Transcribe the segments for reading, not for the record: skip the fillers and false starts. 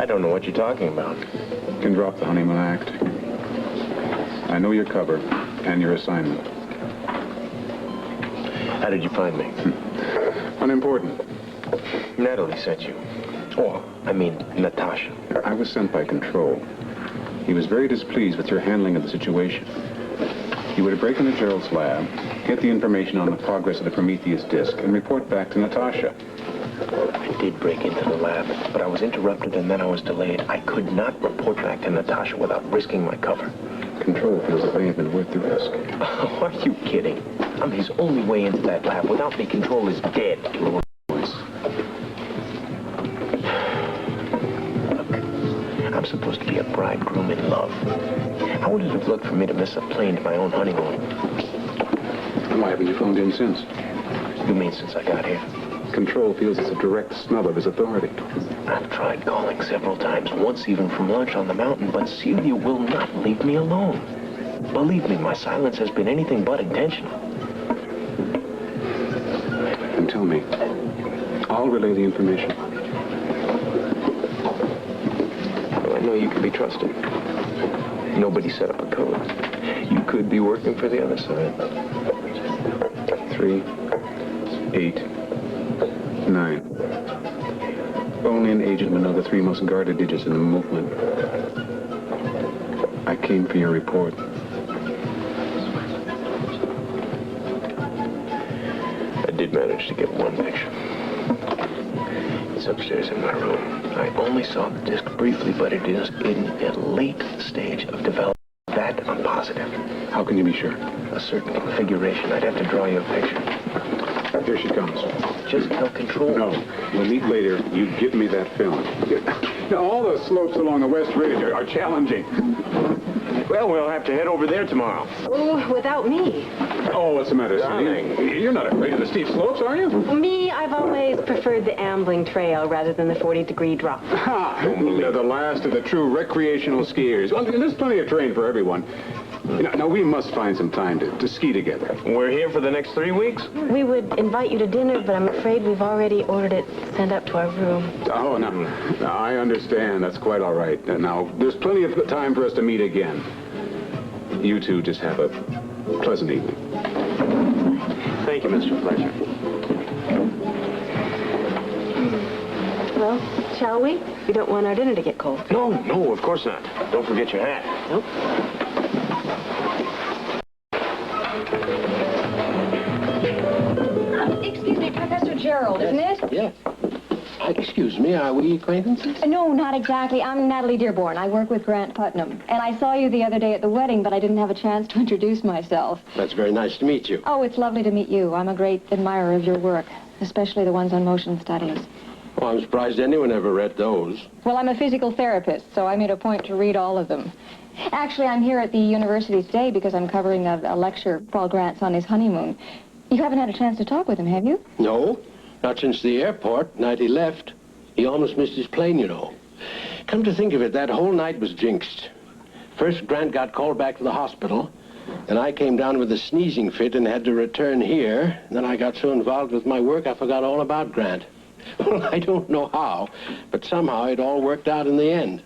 don't know what you're talking about. You can drop the honeymoon act. I know your cover and your assignment. How did you find me? Unimportant. Natalie sent you. Oh, I mean, Natasha. I was sent by Control. He was very displeased with your handling of the situation. You were to break into Gerald's lab, get the information on the progress of the Prometheus disk, and report back to Natasha. I did break into the lab, but I was interrupted and then I was delayed. I could not report back to Natasha without risking my cover. Control feels it may have been worth the risk. Oh, are you kidding? I'm his only way into that lab. Without me, Control is dead. Lower voice. Look, I'm supposed to be a bridegroom in love. How would it have looked for me to miss a plane to my own honeymoon? Why haven't you phoned in since? You mean since I got here? Control feels it's a direct snub of his authority. I've tried calling several times, once even from lunch on the mountain, but Celia will not leave me alone. Believe me, my silence has been anything but intentional. And tell me, I'll relay the information. Well, I know you can be trusted. Nobody set up a code. You could be working for the other side. 3, 8, 9. Only an agent would know the 3 most guarded digits in the movement. I came for your report. I did manage to get one picture. It's upstairs in my room. I only saw the disc briefly, but it is in a late stage of development. That I'm positive. How can you be sure? A certain configuration. I'd have to draw you a picture. Here she comes. Just tell Control. No, we'll meet later. You give me that film. Now, all the slopes along the West Ridge are challenging. Well, we'll have to head over there tomorrow. Oh, without me. Oh, what's the matter, Darling. Celia? You're not afraid of the steep slopes, are you? Me, I've always preferred the ambling trail rather than the 40-degree drop. Ha! They're the last of the true recreational skiers. Well, there's plenty of terrain for everyone. Now, we must find some time to ski together. We're here for the next 3 weeks? We would invite you to dinner, but I'm afraid we've already ordered it sent up to our room. Oh, no, I understand. That's quite all right. Now, there's plenty of time for us to meet again. You two just have a pleasant evening. Thank you, Mr. Fletcher. Well, shall we? We don't want our dinner to get cold. No, of course not. Don't forget your hat. Nope. Excuse me, Professor Gerald, isn't it? Yes. Excuse me, are we acquaintances? No, not exactly. I'm Natalie Dearborn. I work with Grant Putnam. And I saw you the other day at the wedding, but I didn't have a chance to introduce myself. That's very nice to meet you. Oh, it's lovely to meet you. I'm a great admirer of your work, especially the ones on motion studies. Well, I'm surprised anyone ever read those. Well, I'm a physical therapist, so I made a point to read all of them. Actually, I'm here at the university today because I'm covering a lecture while Grant's on his honeymoon. You haven't had a chance to talk with him, have you? No, not since the airport, night he left. He almost missed his plane, you know. Come to think of it, that whole night was jinxed. First, Grant got called back to the hospital. Then I came down with a sneezing fit and had to return here. Then I got so involved with my work, I forgot all about Grant. Well, I don't know how, but somehow it all worked out in the end.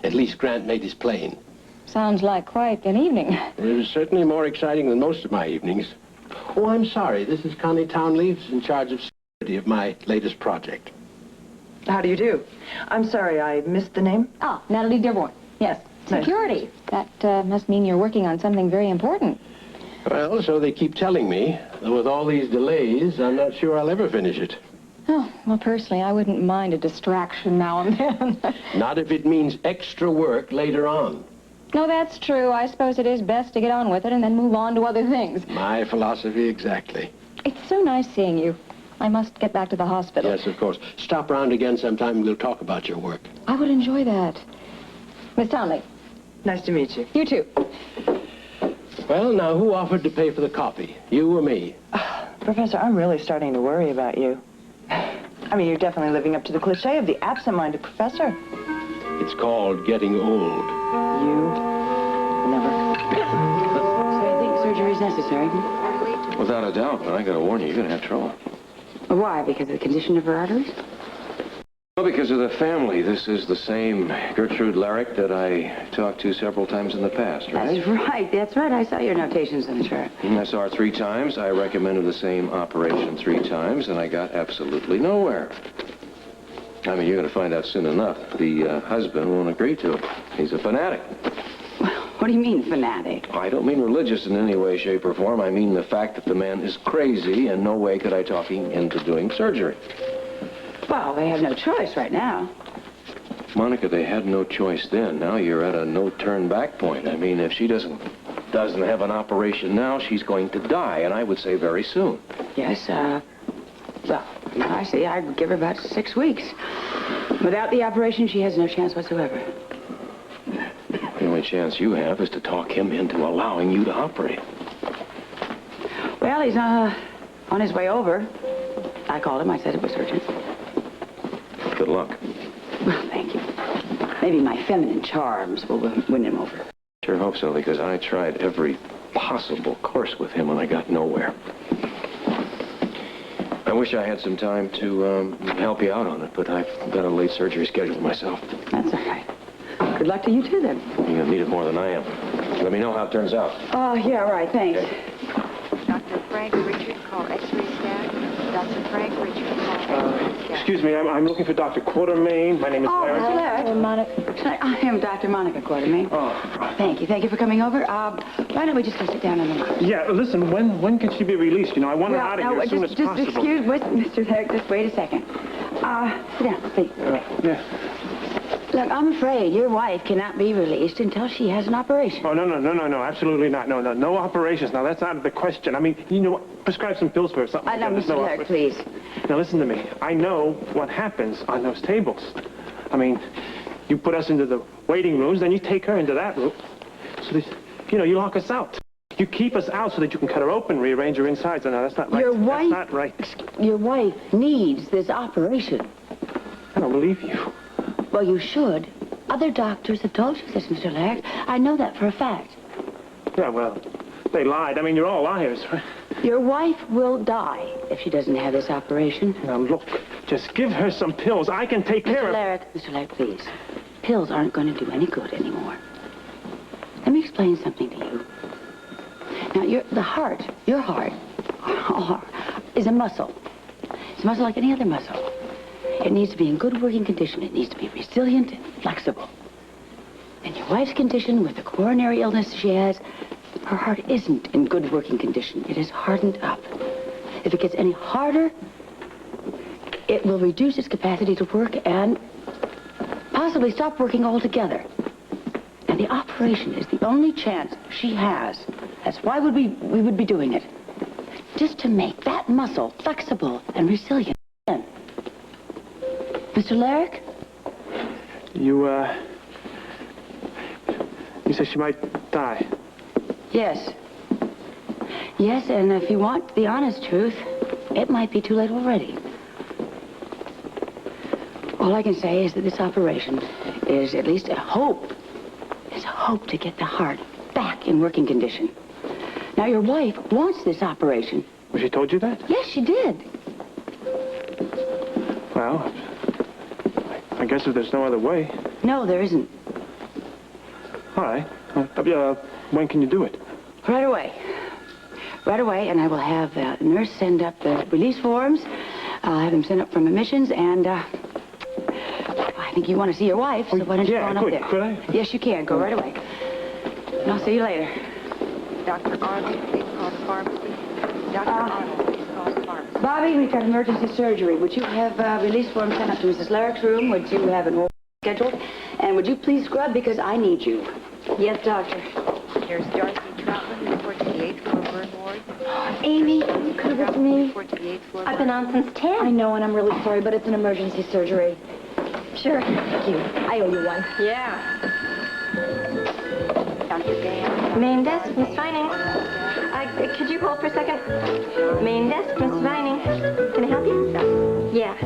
At least Grant made his plane. Sounds like quite an evening. It was certainly more exciting than most of my evenings. Oh, I'm sorry. This is Connie Townley, who's in charge of security of my latest project. How do you do? I'm sorry, I missed the name. Ah, Natalie Dearborn. Yes. Nice. Security. That must mean you're working on something very important. Well, so they keep telling me. Though with all these delays, I'm not sure I'll ever finish it. Oh, well, personally, I wouldn't mind a distraction now and then. Not if it means extra work later on. No, that's true. I suppose it is best to get on with it and then move on to other things. My philosophy exactly. It's so nice seeing you. I must get back to the hospital. Yes, of course. Stop around again sometime and we'll talk about your work. I would enjoy that. Miss Townley. Nice to meet you. You too. Well, now, who offered to pay for the copy? You or me? Professor, I'm really starting to worry about you. I mean, you're definitely living up to the cliche of the absent-minded professor. It's called getting old. You never. So you think surgery's necessary? Without a doubt, but I gotta warn you, you're gonna have trouble. Why? Because of the condition of her arteries? Well, because of the family. This is the same Gertrude Larrick that I talked to several times in the past, right? That's right, that's right. I saw your notations in the chart. I saw her 3 times. I recommended the same operation 3 times, and I got absolutely nowhere. I mean, you're going to find out soon enough. The husband won't agree to it. He's a fanatic. What do you mean, fanatic? I don't mean religious in any way, shape, or form. I mean the fact that the man is crazy, and no way could I talk him into doing surgery. Well, they have no choice right now. Monica, they had no choice then. Now you're at a no-turn-back point. I mean, if she doesn't have an operation now, she's going to die, and I would say very soon. Yes, well, I see. I'd give her about 6 weeks. Without the operation, she has no chance whatsoever. The only chance you have is to talk him into allowing you to operate. Well, he's on his way over. I called him. I said it was urgent. Good luck. Well, thank you. Maybe my feminine charms will win him over. Sure hope so, because I tried every possible course with him and I got nowhere. I wish I had some time to help you out on it, but I've got a late surgery scheduled myself. That's all right. Good luck to you, too, then. You're going to need it more than I am. Let me know how it turns out. Oh, yeah, right, thanks. Dr. Frank Richard, call X-ray staff. Dr. Frank Richard, call X-ray staff. Excuse me, I'm looking for Dr. Quartermain. My name is Larry. Mr. Larrick. Monica. I am Dr. Monica Quartermain. Oh, Thank you for coming over. Why don't we just go sit down on the lawn? yeah, listen, when can she be released? You know, I want her out of here as soon as possible. Excuse me, Mr. Larrick, just wait a second. Sit down, please. Yeah. Look, I'm afraid your wife cannot be released until she has an operation. Oh, no, absolutely not. No operations. Now, that's out of the question. I mean, you know what? Prescribe some pills for her, something like No, that. Mr. Larrick, please. Now, listen to me. I know what happens on those tables. I mean, you put us into the waiting rooms, then you take her into that room. So that, you lock us out. You keep us out so that you can cut her open, rearrange her insides. No, that's not right. That's not right. Your wife needs this operation. I don't believe you. Well, you should. Other doctors have told you this, Mr. Larrick. I know that for a fact. Yeah, well, they lied. I mean, you're all liars, right? Your wife will die if she doesn't have this operation. Now, look, just give her some pills. I can take care of... Mr. Larrick, please. Pills aren't going to do any good anymore. Let me explain something to you. Now, your heart is a muscle. It's a muscle like any other muscle. It needs to be in good working condition. It needs to be resilient and flexible. And your wife's condition with the coronary illness she has, her heart isn't in good working condition. It is hardened up. If it gets any harder, it will reduce its capacity to work and possibly stop working altogether. And the operation is the only chance she has. That's why we would be doing it. Just to make that muscle flexible and resilient. Mr. Larrick? You said she might die. Yes. Yes, and if you want the honest truth, it might be too late already. All I can say is that this operation is at least a hope. It's a hope to get the heart back in working condition. Now, your wife wants this operation. Well, she told you that? Yes, she did. Well, I guess if there's no other way. No, there isn't. All right. When can you do it? Right away. Right away, and I will have the nurse send up the release forms. I'll have them sent up from admissions, and I think you want to see your wife, so why don't you go on up there? Could I? Yes, you can. Go right away. And I'll see you later. Dr. Arnold, please call the pharmacy. Dr. Arnold, please call the pharmacy. Bobby, we've got emergency surgery. Would you have release forms sent up to Mrs. Larrick's room? Would you have an scheduled? And would you please scrub, because I need you. Yes, doctor. There's Darcy Troutman, report to the 8th floor burn ward. Amy, you could have with me. Report to the 8th floor I've burn been on since 10. I know, and I'm really sorry, but it's an emergency surgery. Sure. Thank you. I owe you one. Yeah. Dr. Dan. Main desk, Miss Vining. Could you hold for a second? Main desk, Miss Vining. Can I help you? Yeah.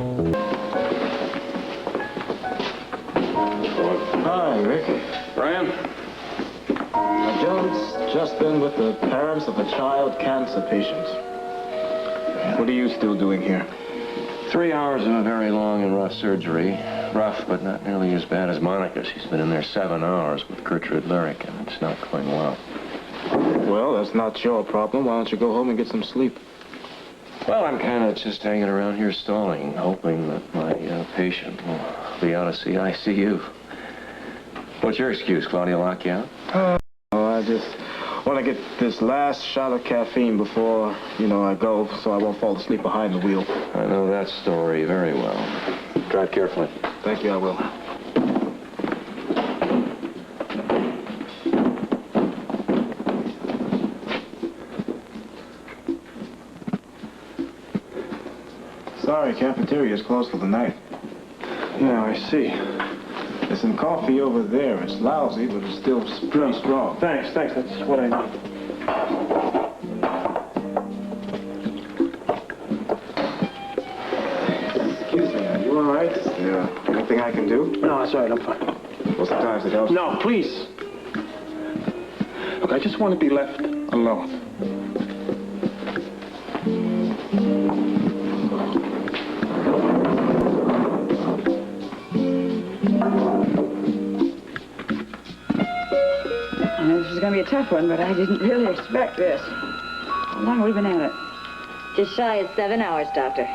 Hi, Rick. Brian? Jones just been with the parents of a child cancer patient. What are you still doing here? 3 hours of a very long and rough surgery. Rough, but not nearly as bad as Monica's. She's been in there 7 hours with Gertrude Lyric, and it's not going well. Well, that's not your problem. Why don't you go home and get some sleep? Well, I'm kind of just hanging around here stalling, hoping that my patient will be out of the ICU. What's your excuse? Claudia lock you out? I just want to get this last shot of caffeine before, I go, so I won't fall asleep behind the wheel. I know that story very well. Drive carefully. Thank you, I will. Sorry, cafeteria's closed for the night. Yeah, I see. There's some coffee over there. It's lousy, but it's still pretty strong. Thanks. That's what I need. Excuse me, are you all right? Is there anything I can do? No, that's all right. I'm fine. Well, sometimes it helps. No, please. Look, I just want to be left alone. This is going to be a tough one, but I didn't really expect this. How long have we been at it? Just shy of 7 hours, Doctor.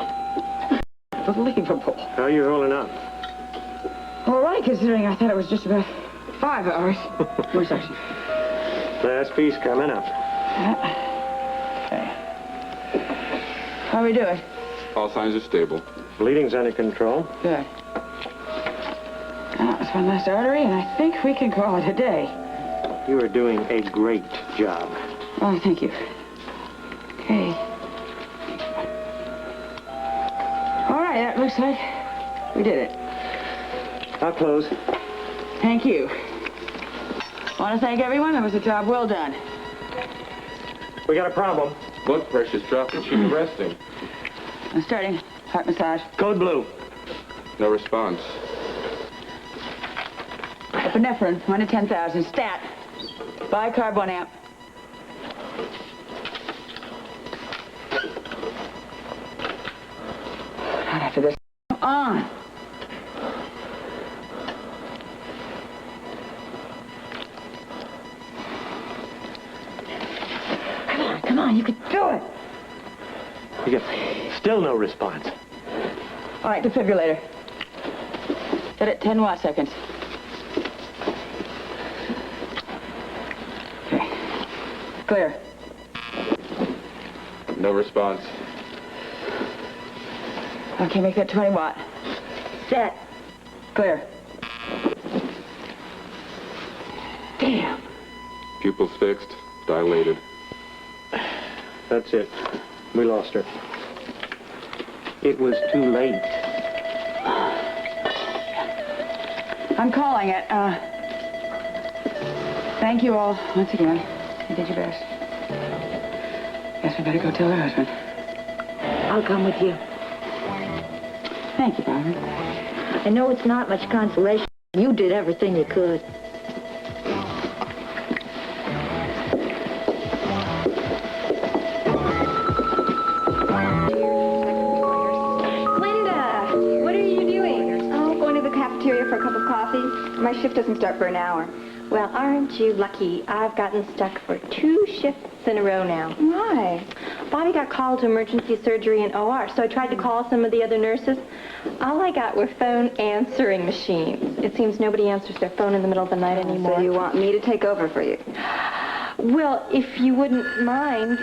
Unbelievable. How are you holding up? All right, considering I thought it was just about 5 hours. More section. Last piece coming up. Okay. How are we doing? All signs are stable. Bleeding's under control. Good. That's one last artery, and I think we can call it a day. You are doing a great job. Oh, thank you. Okay. All right, that looks like we did it. I'll close. Thank you. Want to thank everyone. That was a job well done. We got a problem. Blood pressure's dropping. She's resting. I'm starting heart massage. Code blue. No response. Epinephrine, 1 to 10,000. Stat. Bicarb 1 amp. Not after this. Come on. Come on, you can do it. You get still no response. All right, defibrillator. Set it 10 watt seconds. Okay. Clear. No response. Okay, make that 20 watt. Set. Clear. Damn. Pupils fixed. Dilated. That's it. We lost her. It was too late. I'm calling it. Thank you all once again. You did your best. Guess we better go tell her husband. I'll come with you. Thank you, Barbara. I know it's not much consolation. You did everything you could. For a cup of coffee. My shift doesn't start for an hour. Well, aren't you lucky? I've gotten stuck for 2 shifts in a row now. Why? Bobby got called to emergency surgery in OR, so I tried to call some of the other nurses. All I got were phone answering machines. It seems nobody answers their phone in the middle of the night anymore. So you want me to take over for you? Well, if you wouldn't mind,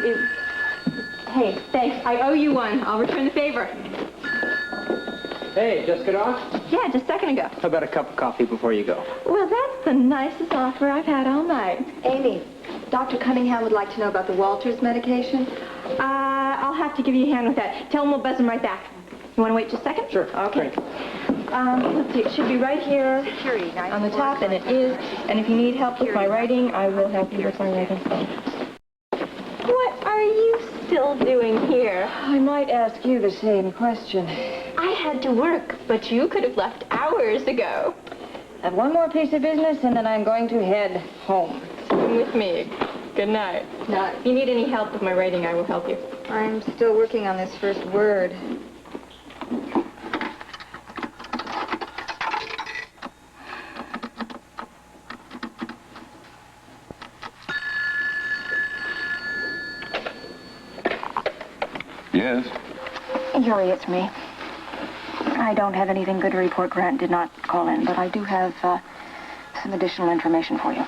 Hey, thanks. I owe you one. I'll return the favor. Hey, just got off? Yeah, just a second ago. How about a cup of coffee before you go? Well, that's the nicest offer I've had all night. Amy, Dr. Cunningham would like to know about the Walters medication. I'll have to give you a hand with that. Tell him we'll buzz him right back. You want to wait just a second? Sure. Okay. Let's see. It should be right here on the top, and it is. And if you need help with my writing, I will help you with my writing. What are you still doing here? I might ask you the same question. I had to work, but you could have left hours ago. Have one more piece of business, and then I'm going to head home. Come with me. Good night. Now, if you need any help with my writing, I will help you. I'm still working on this first word. Yes? Yuri, it's me. I don't have anything good to report. Grant did not call in, but I do have some additional information for you.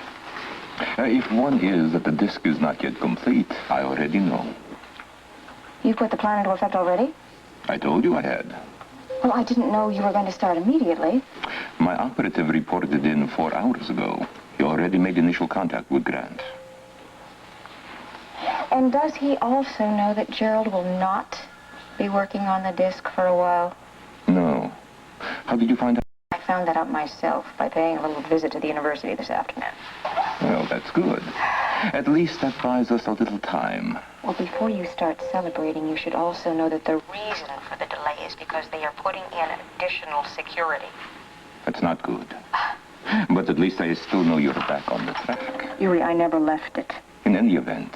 If one is that the disk is not yet complete, I already know. You put the plan into effect already? I told you I had. Well, I didn't know you were going to start immediately. My operative reported it in 4 hours ago. He already made initial contact with Grant. And does he also know that Gerald will not be working on the disc for a while? No. How did you find out? I found that out myself by paying a little visit to the university this afternoon. Well, that's good. At least that buys us a little time. Well, before you start celebrating, you should also know that the reason for the delay is because they are putting in additional security. That's not good. But at least I still know you're back on the track. Yuri, I never left it. In any event,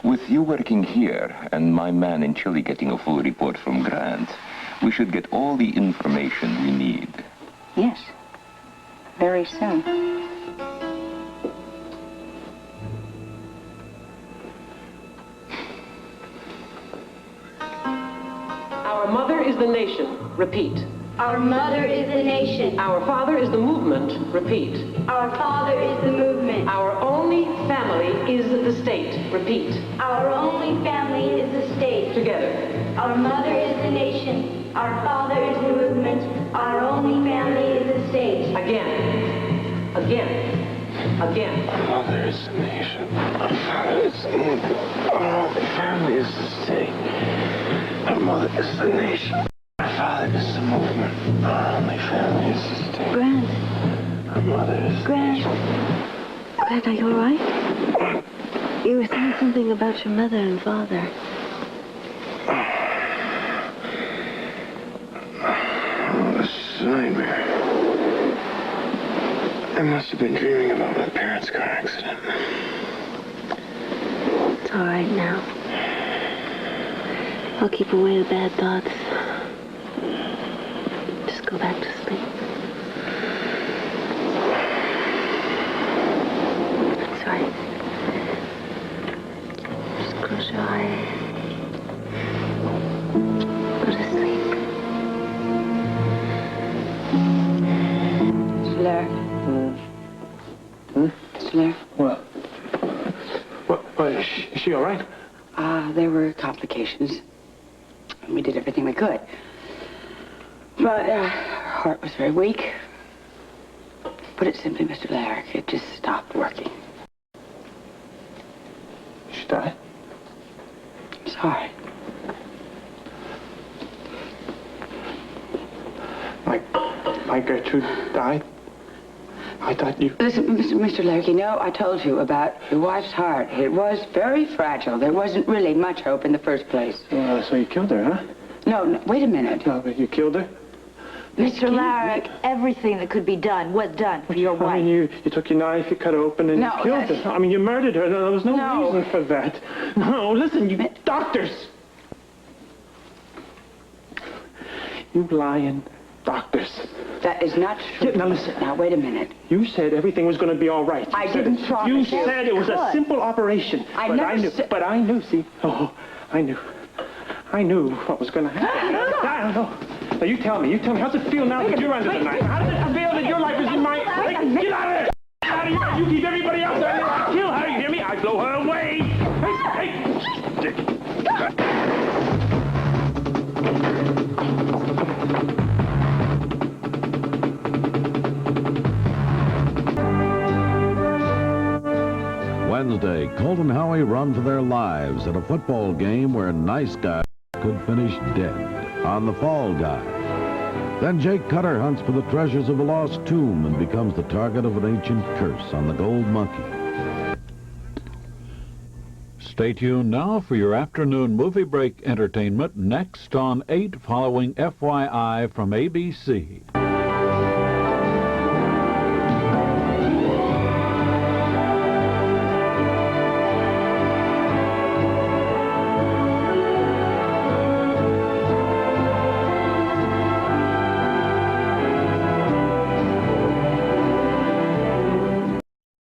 with you working here and my man in Chile getting a full report from Grant, we should get all the information we need. Yes. Very soon. Our mother is the nation. Repeat. Our mother is the nation. Our father is the movement. Repeat. Our father is the movement. Our only family is the state. Repeat. Our only family is the state. Together. Our mother is the nation. Our father is the movement. Our only family is the state. Again. Again. Again. Our mother is the nation. Our father is the movement. Our only family is the state. Our mother is the nation. Our father is the movement. Our only family is the state. Grant. Our mother is the Grant. Grant, are you all right? You were saying something about your mother and father. Oh, this is a nightmare. I must have been dreaming about my parents' car accident. It's all right now. I'll keep away the bad thoughts. Just go back to sleep. That's right. Just close your eyes. Go to sleep. Celia. Celia. What? What, is she all right? There were complications. We did everything we could. But her heart was very weak. Put it simply, Mr. Larrick, it just stopped working. She died? I'm sorry. My Gertrude died? I thought you... Listen, Mr. Larrick, you know, I told you about your wife's heart. It was very fragile. There wasn't really much hope in the first place. So you killed her, huh? No, wait a minute. No, but you killed her? Mr. Larrick, everything that could be done was done for your wife. I mean, you took your knife, you cut her open, and you killed her. I mean, you murdered her. There was no reason for that. No, listen, you doctors. You lying doctors. That is not true. Yeah, now listen. Now, wait a minute. You said everything was going to be all right. I didn't promise you. You said it was a simple operation. But I knew, see? Oh, I knew. I knew what was going to happen. I don't know. Now, you tell me. How's it feel now that you're under the knife? How does it feel that your life is in my... Get out of here! Get out of here! You keep everybody else out of here. I'll kill her, you hear me? I blow her away. Wednesday, Colt and Howie run for their lives at a football game where nice guys could finish dead on the Fall Guy. Then Jake Cutter hunts for the treasures of a lost tomb and becomes the target of an ancient curse on the Gold Monkey. Stay tuned now for your afternoon movie break entertainment next on 8 following FYI from ABC.